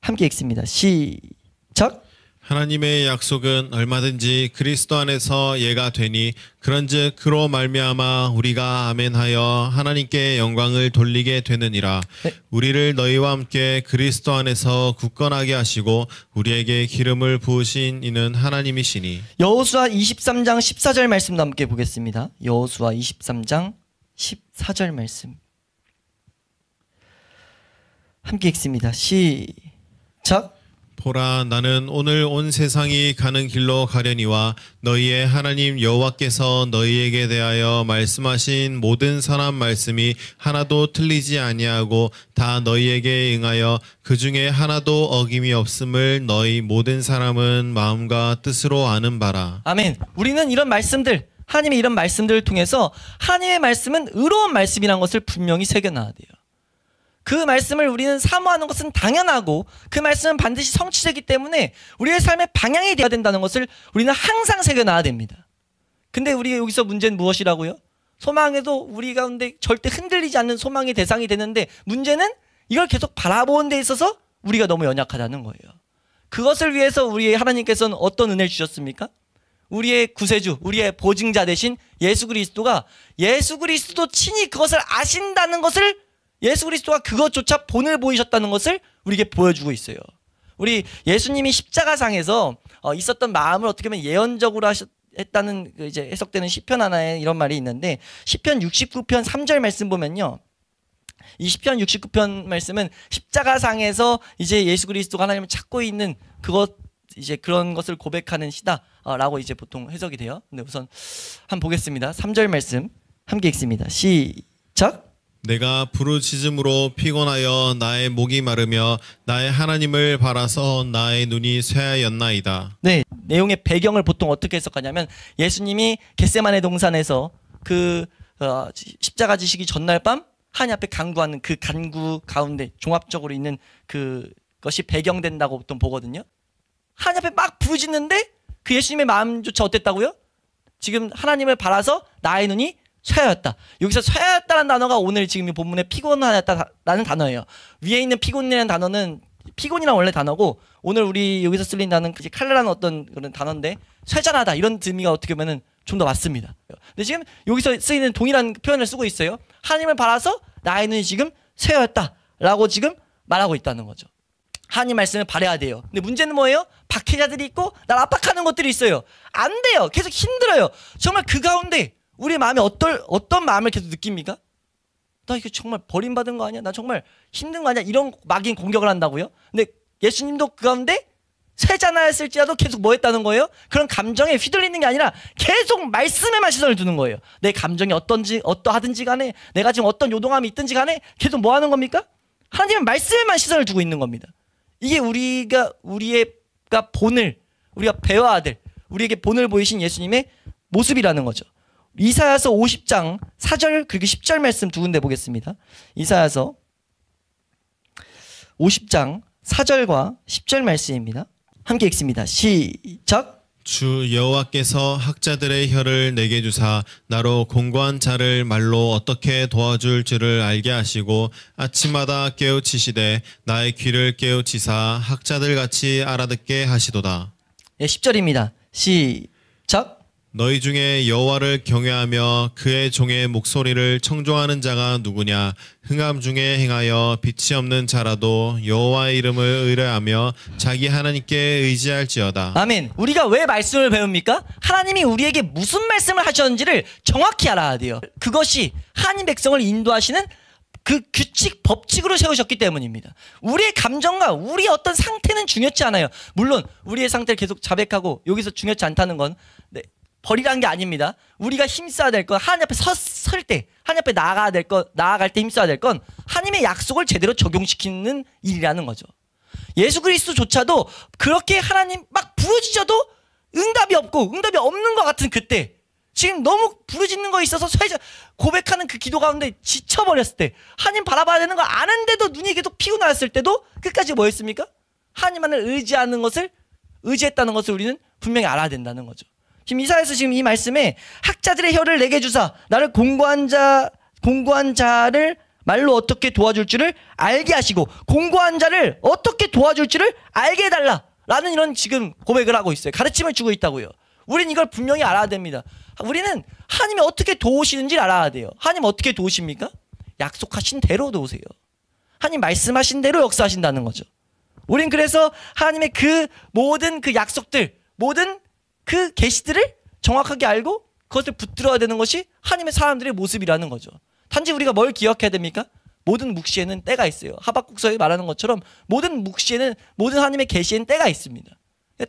함께 읽습니다. 시작. 하나님의 약속은 얼마든지 그리스도 안에서 예가 되니, 그런즉 그로 말미암아 우리가 아멘하여 하나님께 영광을 돌리게 되느니라. 네. 우리를 너희와 함께 그리스도 안에서 굳건하게 하시고 우리에게 기름을 부으신 이는 하나님이시니. 여호수아 23장 14절 말씀도 함께 보겠습니다. 여호수아 23장 14절 말씀 함께 읽습니다. 시작. 보라, 나는 오늘 온 세상이 가는 길로 가려니와 너희의 하나님 여호와께서 너희에게 대하여 말씀하신 모든 선한 말씀이 하나도 틀리지 아니하고 다 너희에게 응하여 그 중에 하나도 어김이 없음을 너희 모든 사람은 마음과 뜻으로 아는 바라. 아멘. 우리는 이런 말씀들, 하나님의 이런 말씀들을 통해서 하나님의 말씀은 의로운 말씀이라는 것을 분명히 새겨놔야 돼요. 그 말씀을 우리는 사모하는 것은 당연하고, 그 말씀은 반드시 성취되기 때문에 우리의 삶의 방향이 되어야 된다는 것을 우리는 항상 새겨놔야 됩니다. 근데 우리가 여기서 문제는 무엇이라고요? 소망에도 우리 가운데 절대 흔들리지 않는 소망의 대상이 되는데, 문제는 이걸 계속 바라보는 데 있어서 우리가 너무 연약하다는 거예요. 그것을 위해서 우리 하나님께서는 어떤 은혜를 주셨습니까? 우리의 구세주, 우리의 보증자 되신 예수 그리스도가 예수 그리스도 친히 그것을 아신다는 것을 예수 그리스도가 그것조차 본을 보이셨다는 것을 우리에게 보여주고 있어요. 우리 예수님이 십자가상에서 있었던 마음을 어떻게 보면 예언적으로 했다는 이제 해석되는 시편 하나에 이런 말이 있는데 시편 69편 3절 말씀 보면요. 이 시편 69편 말씀은 십자가상에서 이제 예수 그리스도가 하나님을 찾고 있는 그것 이제 그런 것을 고백하는 시다라고 이제 보통 해석이 돼요. 근데 우선 한번 보겠습니다. 3절 말씀 함께 읽습니다. 시작. 내가 부르짖음으로 피곤하여 나의 목이 마르며 나의 하나님을 바라서 나의 눈이 쇠하였나이다. 네, 내용의 배경을 보통 어떻게 해석하냐면 예수님이 겟세마네 동산에서 그 십자가 지시기 전날 밤 하나님 앞에 간구하는 그 간구 가운데 종합적으로 있는 그것이 배경된다고 보통 보거든요. 하나님 앞에 막 부르짖는데 그 예수님의 마음조차 어땠다고요? 지금 하나님을 바라서 나의 눈이 쇠하였다. 여기서 쇠하였다는 단어가 오늘 지금 이 본문에 피곤하였다라는 단어예요. 위에 있는 피곤이라는 단어는 피곤이란 원래 단어고 오늘 우리 여기서 쓰인 단어는 칼라라는 어떤 그런 단어인데 쇠잔하다 이런 의미가 어떻게 보면은 좀 더 맞습니다. 근데 지금 여기서 쓰이는 동일한 표현을 쓰고 있어요. 하나님을 바라서 나의 눈이 지금 쇠하였다라고 지금 말하고 있다는 거죠. 하나님 말씀을 바라야 돼요. 근데 문제는 뭐예요? 박해자들이 있고 날 압박하는 것들이 있어요. 안 돼요. 계속 힘들어요. 정말 그 가운데 우리의 마음이 어떤 마음을 계속 느낍니까? 나 이거 정말 버림받은 거 아니야? 나 정말 힘든 거 아니야? 이런 막인 공격을 한다고요? 근데 예수님도 그 가운데 쇠잔하였을지라도 계속 뭐 했다는 거예요? 그런 감정에 휘둘리는 게 아니라 계속 말씀에만 시선을 두는 거예요. 내 감정이 어떠하든지 간에 내가 지금 어떤 요동함이 있든지 간에 계속 뭐 하는 겁니까? 하나님의 말씀에만 시선을 두고 있는 겁니다. 이게 우리가 본을 우리가 배워야 될 우리에게 본을 보이신 예수님의 모습이라는 거죠. 이사야서 50장 4절 그리고 10절 말씀 두 군데 보겠습니다. 이사야서 50장 4절과 10절 말씀입니다. 함께 읽습니다. 시작. 주 여호와께서 학자들의 혀를 내게 주사 나로 공고한 자를 말로 어떻게 도와줄 줄을 알게 하시고 아침마다 깨우치시되 나의 귀를 깨우치사 학자들 같이 알아듣게 하시도다. 네, 10절입니다. 시작. 너희 중에 여호와를 경외하며 그의 종의 목소리를 청종하는 자가 누구냐? 흥함 중에 행하여 빛이 없는 자라도 여호와의 이름을 의뢰하며 자기 하나님께 의지할지어다. 아멘. 우리가 왜 말씀을 배웁니까? 하나님이 우리에게 무슨 말씀을 하셨는지를 정확히 알아야 돼요. 그것이 하나님 백성을 인도하시는 그 규칙, 법칙으로 세우셨기 때문입니다. 우리의 감정과 우리의 어떤 상태는 중요치 않아요. 물론 우리의 상태를 계속 자백하고 여기서 중요치 않다는 건 버리라는 게 아닙니다. 우리가 힘써야 될 건 하나님 앞에 설 때, 하나님 앞에 나아갈 때 힘써야 될 건 하나님의 약속을 제대로 적용시키는 일이라는 거죠. 예수 그리스도조차도 그렇게 하나님 막 부르짖어도 응답이 없는 것 같은 그때, 지금 너무 부르짖는 거에 있어서 고백하는 그 기도 가운데 지쳐버렸을 때, 하나님 바라봐야 되는 거 아는데도 눈이 계속 피곤하였을 때도 끝까지 뭐 했습니까? 하나님만을 의지했다는 것을 우리는 분명히 알아야 된다는 거죠. 지금 이사야서 지금 이 말씀에 학자들의 혀를 내게 주사 나를 공고한 자를 말로 어떻게 도와줄 줄을 알게 하시고 공고한 자를 어떻게 도와줄 줄을 알게 해달라라는 이런 지금 고백을 하고 있어요. 가르침을 주고 있다고요. 우리는 이걸 분명히 알아야 됩니다. 우리는 하나님이 어떻게 도우시는지 알아야 돼요. 하나님 어떻게 도우십니까? 약속하신 대로 도우세요. 하나님 말씀하신 대로 역사하신다는 거죠. 우린 그래서 하나님의 그 모든 그 약속들, 모든 그 계시들을 정확하게 알고 그것을 붙들어야 되는 것이 하나님의 사람들의 모습이라는 거죠. 단지 우리가 뭘 기억해야 됩니까? 모든 묵시에는 때가 있어요. 하박국서에 말하는 것처럼 모든 묵시에는, 모든 하나님의 계시에는 때가 있습니다.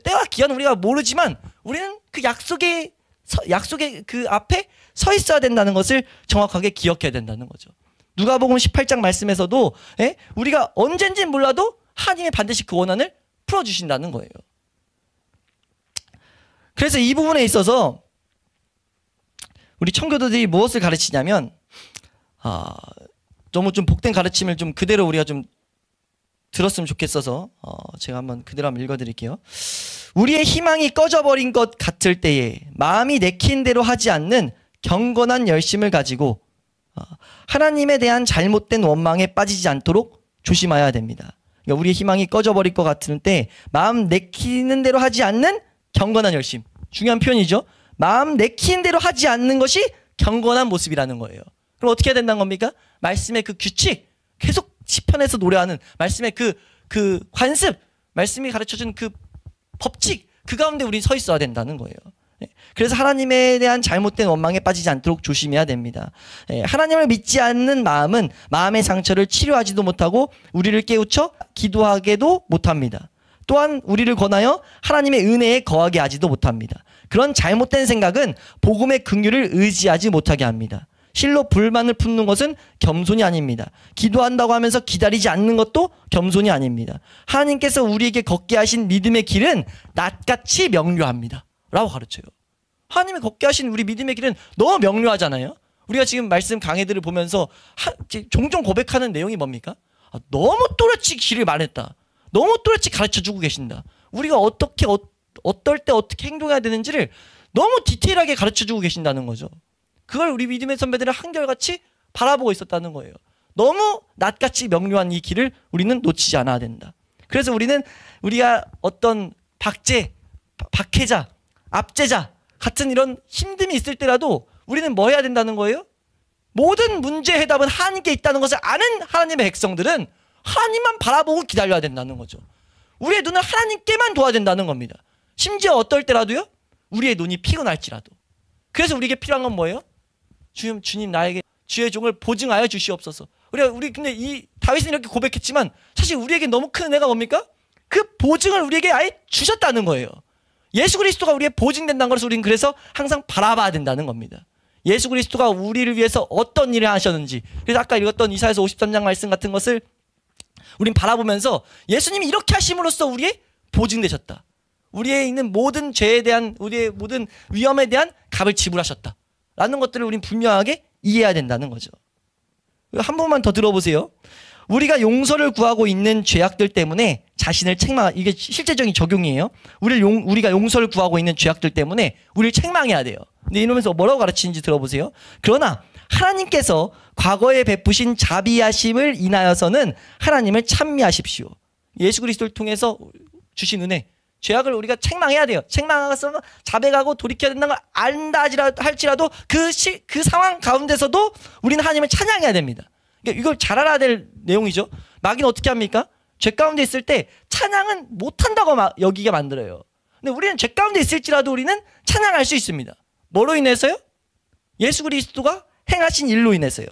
때와 기한은 우리가 모르지만 우리는 그 약속의 그 앞에 서 있어야 된다는 것을 정확하게 기억해야 된다는 거죠. 누가복음 18장 말씀에서도 우리가 언젠지는 몰라도 하나님이 반드시 그 원한을 풀어주신다는 거예요. 그래서 이 부분에 있어서 우리 청교도들이 무엇을 가르치냐면 너무 좀 복된 가르침을 좀 그대로 우리가 좀 들었으면 좋겠어서 제가 한번 그대로 한번 읽어드릴게요. 우리의 희망이 꺼져버린 것 같을 때에 마음이 내킨 대로 하지 않는 경건한 열심을 가지고 하나님에 대한 잘못된 원망에 빠지지 않도록 조심해야 됩니다. 그러니까 우리의 희망이 꺼져버릴 것 같을 때 마음 내키는 대로 하지 않는 경건한 열심. 중요한 표현이죠. 마음 내키는 대로 하지 않는 것이 경건한 모습이라는 거예요. 그럼 어떻게 해야 된다는 겁니까? 말씀의 그 규칙, 계속 시편에서 노래하는 말씀의 그 관습, 말씀이 가르쳐준 그 법칙, 그 가운데 우리 서 있어야 된다는 거예요. 그래서 하나님에 대한 잘못된 원망에 빠지지 않도록 조심해야 됩니다. 하나님을 믿지 않는 마음은 마음의 상처를 치료하지도 못하고 우리를 깨우쳐 기도하게도 못합니다. 또한 우리를 권하여 하나님의 은혜에 거하게 하지도 못합니다. 그런 잘못된 생각은 복음의 긍휼을 의지하지 못하게 합니다. 실로 불만을 품는 것은 겸손이 아닙니다. 기도한다고 하면서 기다리지 않는 것도 겸손이 아닙니다. 하나님께서 우리에게 걷게 하신 믿음의 길은 낫같이 명료합니다. 라고 가르쳐요. 하나님이 걷게 하신 우리 믿음의 길은 너무 명료하잖아요. 우리가 지금 말씀 강해들을 보면서 종종 고백하는 내용이 뭡니까? 너무 또렷이 길을 말했다. 너무 또렷이 가르쳐주고 계신다. 우리가 어떨 때 어떻게 행동해야 되는지를 너무 디테일하게 가르쳐주고 계신다는 거죠. 그걸 우리 믿음의 선배들은 한결같이 바라보고 있었다는 거예요. 너무 낫같이 명료한 이 길을 우리는 놓치지 않아야 된다. 그래서 우리가 어떤 박해자, 압제자 같은 이런 힘듦이 있을 때라도 우리는 뭐 해야 된다는 거예요? 모든 문제의 해답은 하나님께 있다는 것을 아는 하나님의 백성들은 하나님만 바라보고 기다려야 된다는 거죠. 우리의 눈을 하나님께만 둬야 된다는 겁니다. 심지어 어떨 때라도요? 우리의 눈이 피곤할지라도. 그래서 우리에게 필요한 건 뭐예요? 주님 나에게 주의 종을 보증하여 주시옵소서. 우리 근데 이 다윗은 이렇게 고백했지만 사실 우리에게 너무 큰 은혜가 뭡니까? 그 보증을 우리에게 아예 주셨다는 거예요. 예수 그리스도가 우리의 보증된다는 것을 우리는 그래서 항상 바라봐야 된다는 겁니다. 예수 그리스도가 우리를 위해서 어떤 일을 하셨는지. 그래서 아까 읽었던 이사야서 53장 말씀 같은 것을 우린 바라보면서 예수님이 이렇게 하심으로써 우리의 보증되셨다. 우리에 있는 모든 죄에 대한, 우리의 모든 위험에 대한 값을 지불하셨다. 라는 것들을 우린 분명하게 이해해야 된다는 거죠. 한 번만 더 들어보세요. 우리가 용서를 구하고 있는 죄악들 때문에 자신을 이게 실제적인 적용이에요. 우리가 용서를 구하고 있는 죄악들 때문에 우리를 책망해야 돼요. 근데 이러면서 뭐라고 가르치는지 들어보세요. 그러나 하나님께서 과거에 베푸신 자비하심을 인하여서는 하나님을 찬미하십시오. 예수 그리스도를 통해서 주신 은혜, 죄악을 우리가 책망해야 돼요. 책망해서 자백하고 돌이켜야 된다는 걸 안다 할지라도 그 상황 가운데서도 우리는 하나님을 찬양해야 됩니다. 그러니까 이걸 잘 알아야 될 내용이죠. 마귀는 어떻게 합니까? 죄 가운데 있을 때 찬양은 못한다고 여기게 만들어요. 근데 우리는 죄 가운데 있을지라도 우리는 찬양할 수 있습니다. 뭐로 인해서요? 예수 그리스도가 행하신 일로 인해서요.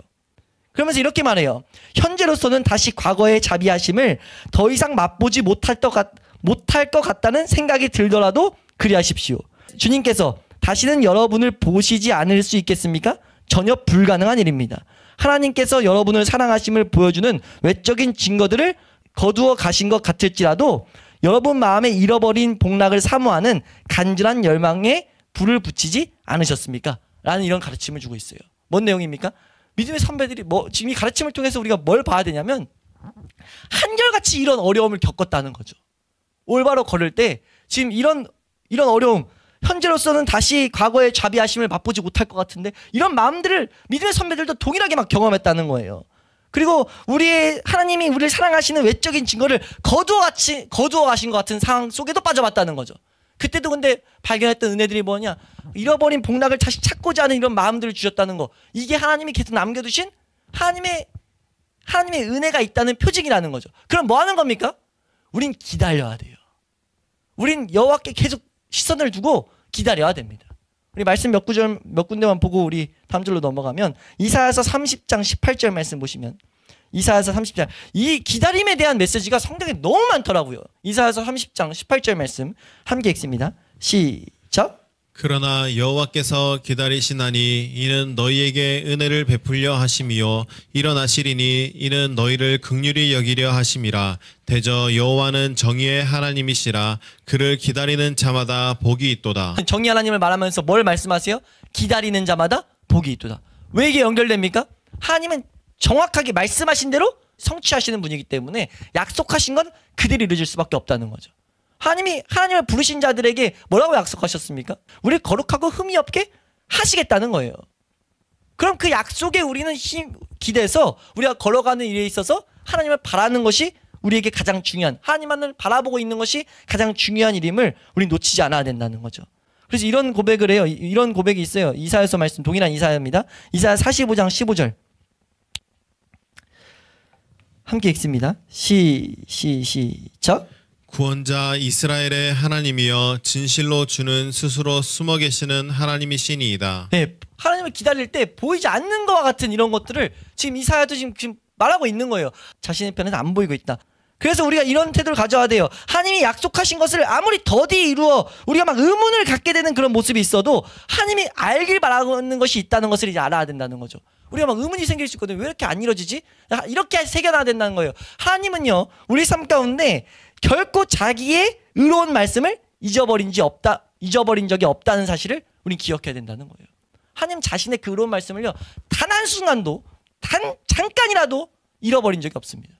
그러면서 이렇게 말해요. 현재로서는 다시 과거의 자비하심을 더 이상 맛보지 못할 것 같다는 생각이 들더라도 그리하십시오. 주님께서 다시는 여러분을 보시지 않을 수 있겠습니까? 전혀 불가능한 일입니다. 하나님께서 여러분을 사랑하심을 보여주는 외적인 증거들을 거두어 가신 것 같을지라도 여러분 마음에 잃어버린 복락을 사모하는 간절한 열망에 불을 붙이지 않으셨습니까? 라는 이런 가르침을 주고 있어요. 뭔 내용입니까? 믿음의 선배들이 지금 이 가르침을 통해서 우리가 뭘 봐야 되냐면 한결같이 이런 어려움을 겪었다는 거죠. 올바로 걸을 때 지금 이런 어려움, 현재로서는 다시 과거의 자비하심을 맛보지 못할 것 같은데 이런 마음들을 믿음의 선배들도 동일하게 막 경험했다는 거예요. 그리고 하나님이 우리를 사랑하시는 외적인 증거를 거두어 가신 것 같은 상황 속에도 빠져봤다는 거죠. 그때도 근데 발견했던 은혜들이 뭐냐? 잃어버린 복락을 다시 찾고자 하는 이런 마음들을 주셨다는 거. 이게 하나님이 계속 남겨두신 하나님의 은혜가 있다는 표징이라는 거죠. 그럼 뭐 하는 겁니까? 우린 기다려야 돼요. 우린 여호와께 계속 시선을 두고 기다려야 됩니다. 우리 말씀 몇 군데만 보고 우리 다음 절로 넘어가면 이사야서 30장 18절 말씀 보시면 이사야서 30장 이 기다림에 대한 메시지가 성경에 너무 많더라고요. 이사야서 30장 18절 말씀 함께 읽습니다. 시작. 그러나 여호와께서 기다리시나니 이는 너희에게 은혜를 베풀려 하심이요 일어나시리니 이는 너희를 긍휼히 여기려 하심이라. 대저 여호와는 정의의 하나님이시라. 그를 기다리는 자마다 복이 있도다. 정의 하나님을 말하면서 뭘 말씀하세요? 기다리는 자마다 복이 있도다. 왜 이게 연결됩니까? 하나님은 정확하게 말씀하신 대로 성취하시는 분이기 때문에 약속하신 건 그대로 이루어질 수밖에 없다는 거죠. 하나님을 부르신 자들에게 뭐라고 약속하셨습니까? 우리를 거룩하고 흠이 없게 하시겠다는 거예요. 그럼 그 약속에 우리는 기대서 우리가 걸어가는 일에 있어서 하나님을 바라는 것이 우리에게 가장 중요한 하나님만을 바라보고 있는 것이 가장 중요한 일임을 우리 놓치지 않아야 된다는 거죠. 그래서 이런 고백을 해요. 이런 고백이 있어요. 이사야서 말씀 동일한 이사야입니다. 이사야 45장 15절 함께 읽습니다. 시작. 구원자 이스라엘의 하나님이여 진실로 주는 스스로 숨어 계시는 하나님이시니이다. 네, 하나님을 기다릴 때 보이지 않는 것과 같은 이런 것들을 지금 이사야도 지금 말하고 있는 거예요. 자신의 편에서 안 보이고 있다. 그래서 우리가 이런 태도를 가져야 돼요. 하나님이 약속하신 것을 아무리 더디 이루어 우리가 막 의문을 갖게 되는 그런 모습이 있어도 하나님이 알길 바라는 것이 있다는 것을 이제 알아야 된다는 거죠. 우리가 막 의문이 생길 수 있거든요. 왜 이렇게 안 이루어지지? 이렇게 새겨놔야 된다는 거예요. 하나님은요, 우리 삶 가운데 결코 자기의 의로운 말씀을 잊어버린 적이 없다는 사실을 우리 기억해야 된다는 거예요. 하나님 자신의 그 의로운 말씀을요, 단 한순간도, 잠깐이라도 잃어버린 적이 없습니다.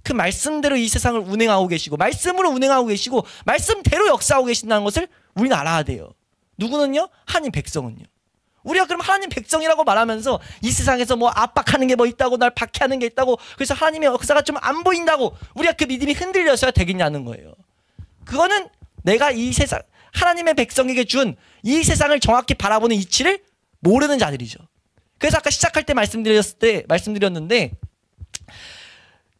그 말씀대로 이 세상을 운행하고 계시고, 말씀으로 운행하고 계시고, 말씀대로 역사하고 계신다는 것을 우리는 알아야 돼요. 누구는요? 하나님 백성은요. 우리가 그럼 하나님 백성이라고 말하면서 이 세상에서 뭐 압박하는 게 뭐 있다고, 날 박해하는 게 있다고, 그래서 하나님의 역사가 좀 안 보인다고 우리가 그 믿음이 흔들려서야 되겠냐는 거예요. 그거는 내가 이 세상, 하나님의 백성에게 준 이 세상을 정확히 바라보는 이치를 모르는 자들이죠. 그래서 아까 시작할 때 말씀드렸는데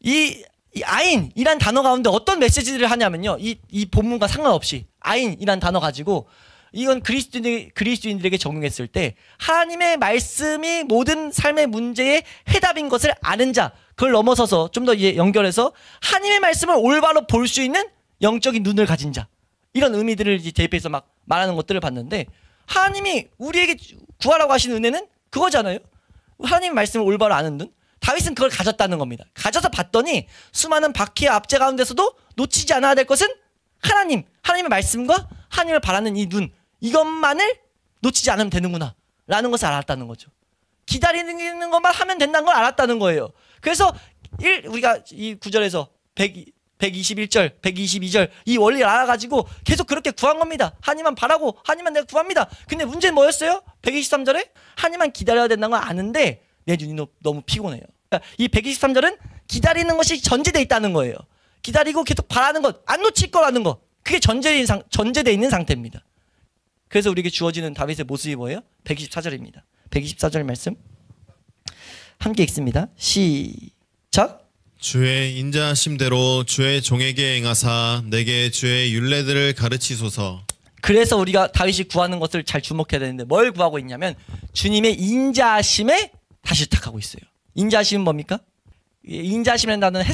이 아인이란 단어 가운데 어떤 메시지를 하냐면요, 이 본문과 상관없이 아인이란 단어 가지고 이건 그리스도인들에게 적용했을 때 하나님의 말씀이 모든 삶의 문제의 해답인 것을 아는 자, 그걸 넘어서서 좀 더 연결해서 하나님의 말씀을 올바로 볼 수 있는 영적인 눈을 가진 자, 이런 의미들을 이제 대입해서 막 말하는 것들을 봤는데, 하나님이 우리에게 구하라고 하시는 은혜는 그거잖아요. 하나님의 말씀을 올바로 아는 눈. 다윗은 그걸 가졌다는 겁니다. 가져서 봤더니 수많은 박해와 압제 가운데서도 놓치지 않아야 될 것은 하나님의 말씀과 하나님을 바라는 이 눈, 이것만을 놓치지 않으면 되는구나 라는 것을 알았다는 거죠. 기다리는 것만 하면 된다는 걸 알았다는 거예요. 그래서 우리가 이 구절에서 121절, 122절 이 원리를 알아가지고 계속 그렇게 구한 겁니다. 하나님만 바라고 하나님만 내가 구합니다. 근데 문제는 뭐였어요? 123절에 하나님만 기다려야 된다는 걸 아는데 내 눈이 너무 피곤해요. 그러니까 이 123절은 기다리는 것이 전제되어 있다는 거예요. 기다리고 계속 바라는 것, 안 놓칠 거라는 것, 그게 전제되어 있는 상태입니다. 그래서 우리에게 주어지는 다윗의 모습이 뭐예요? 124절입니다. 124절 말씀 함께 읽습니다. 시작. 주의 인자하심대로 주의 종에게 행하사 내게 주의 율례들을 가르치소서. 그래서 우리가 다윗이 구하는 것을 잘 주목해야 되는데 뭘 구하고 있냐면 주님의 인자하심에 다시 택하고 있어요. 인자하심은 뭡니까? 인자하심이라는 단어는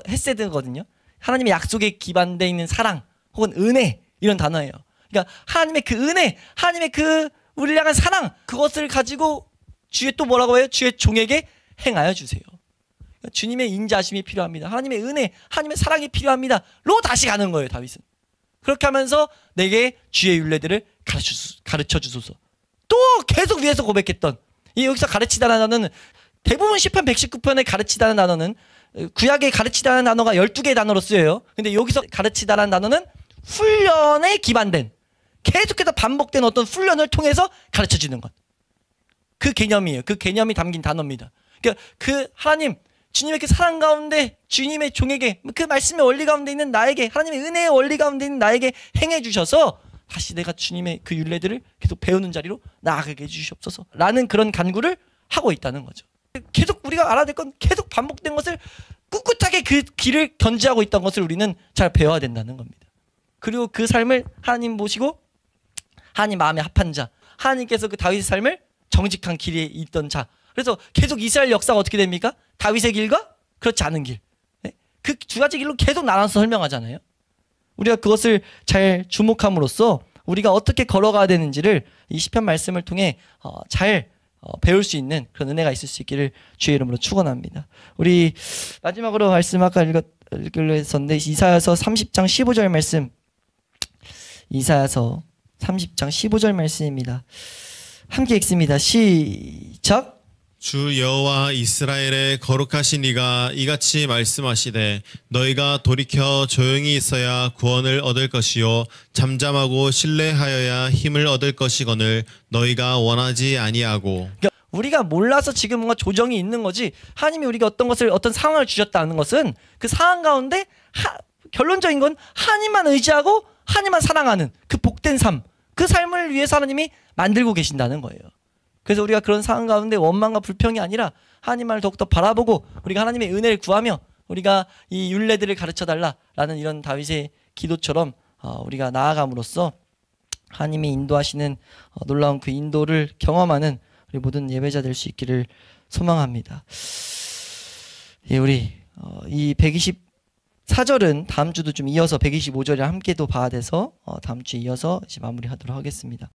헤세드거든요. 하나님의 약속에 기반되어 있는 사랑 혹은 은혜, 이런 단어예요. 그러니까 하나님의 그 은혜, 하나님의 그 우리를 향한 사랑, 그것을 가지고 주의 또 뭐라고 해요? 주의 종에게 행하여 주세요. 그러니까 주님의 인자하심이 필요합니다. 하나님의 은혜, 하나님의 사랑이 필요합니다. 로 다시 가는 거예요, 다윗은. 그렇게 하면서 내게 주의 율례들을 가르쳐 주소서. 또 계속 위에서 고백했던, 여기서 가르치다는 단어는 대부분 시편 119편에 가르치다는 단어는 구약에 가르치다는 단어가 12개의 단어로 쓰여요. 근데 여기서 가르치다라는 단어는 훈련에 기반된, 계속해서 반복된 어떤 훈련을 통해서 가르쳐주는 것. 그 개념이에요. 그 개념이 담긴 단어입니다. 그러니까 그 하나님, 주님의 그 사랑 가운데 주님의 종에게, 그 말씀의 원리 가운데 있는 나에게, 하나님의 은혜의 원리 가운데 있는 나에게 행해 주셔서 다시 내가 주님의 그 율례들을 계속 배우는 자리로 나아가게 해주시옵소서 라는 그런 간구를 하고 있다는 거죠. 계속 우리가 알아야 될 건 계속 반복된 것을 꿋꿋하게 그 길을 견지하고 있던 것을 우리는 잘 배워야 된다는 겁니다. 그리고 그 삶을 하나님 보시고 하나님 마음에 합한 자, 하나님께서 그 다윗의 삶을 정직한 길에 있던 자, 그래서 계속 이스라엘 역사가 어떻게 됩니까? 다윗의 길과 그렇지 않은 길, 그 두 가지 길로 계속 나눠서 설명하잖아요. 우리가 그것을 잘 주목함으로써 우리가 어떻게 걸어가야 되는지를 이 시편 말씀을 통해 잘 배울 수 있는 그런 은혜가 있을 수 있기를 주의 이름으로 축원합니다. 우리 마지막으로 말씀 아까 읽으려 했었는데 이사야서 30장 15절 말씀, 이사야서 30장 15절 말씀입니다. 함께 읽습니다. 시작. 주 여호와 이스라엘의 거룩하신 이가 이같이 말씀하시되 너희가 돌이켜 조용히 있어야 구원을 얻을 것이요 잠잠하고 신뢰하여야 힘을 얻을 것이거늘 너희가 원하지 아니하고. 그러니까 우리가 몰라서 지금 뭔가 조정이 있는 거지, 하나님이 우리가 어떤 상황을 주셨다는 것은 그 상황 가운데 결론적인 건 하나님만 의지하고 하나님만 사랑하는 그 복된 삶, 그 삶을 위해서 하나님이 만들고 계신다는 거예요. 그래서 우리가 그런 상황 가운데 원망과 불평이 아니라 하나님만을 더욱더 바라보고 우리가 하나님의 은혜를 구하며 우리가 이 율례들을 가르쳐달라라는 이런 다윗의 기도처럼 우리가 나아감으로써 하나님이 인도하시는 놀라운 그 인도를 경험하는 우리 모든 예배자 될 수 있기를 소망합니다. 예, 우리 이 124절은 다음 주도 좀 이어서 125절이랑 함께도 봐야 돼서 다음 주에 이어서 이제 마무리하도록 하겠습니다.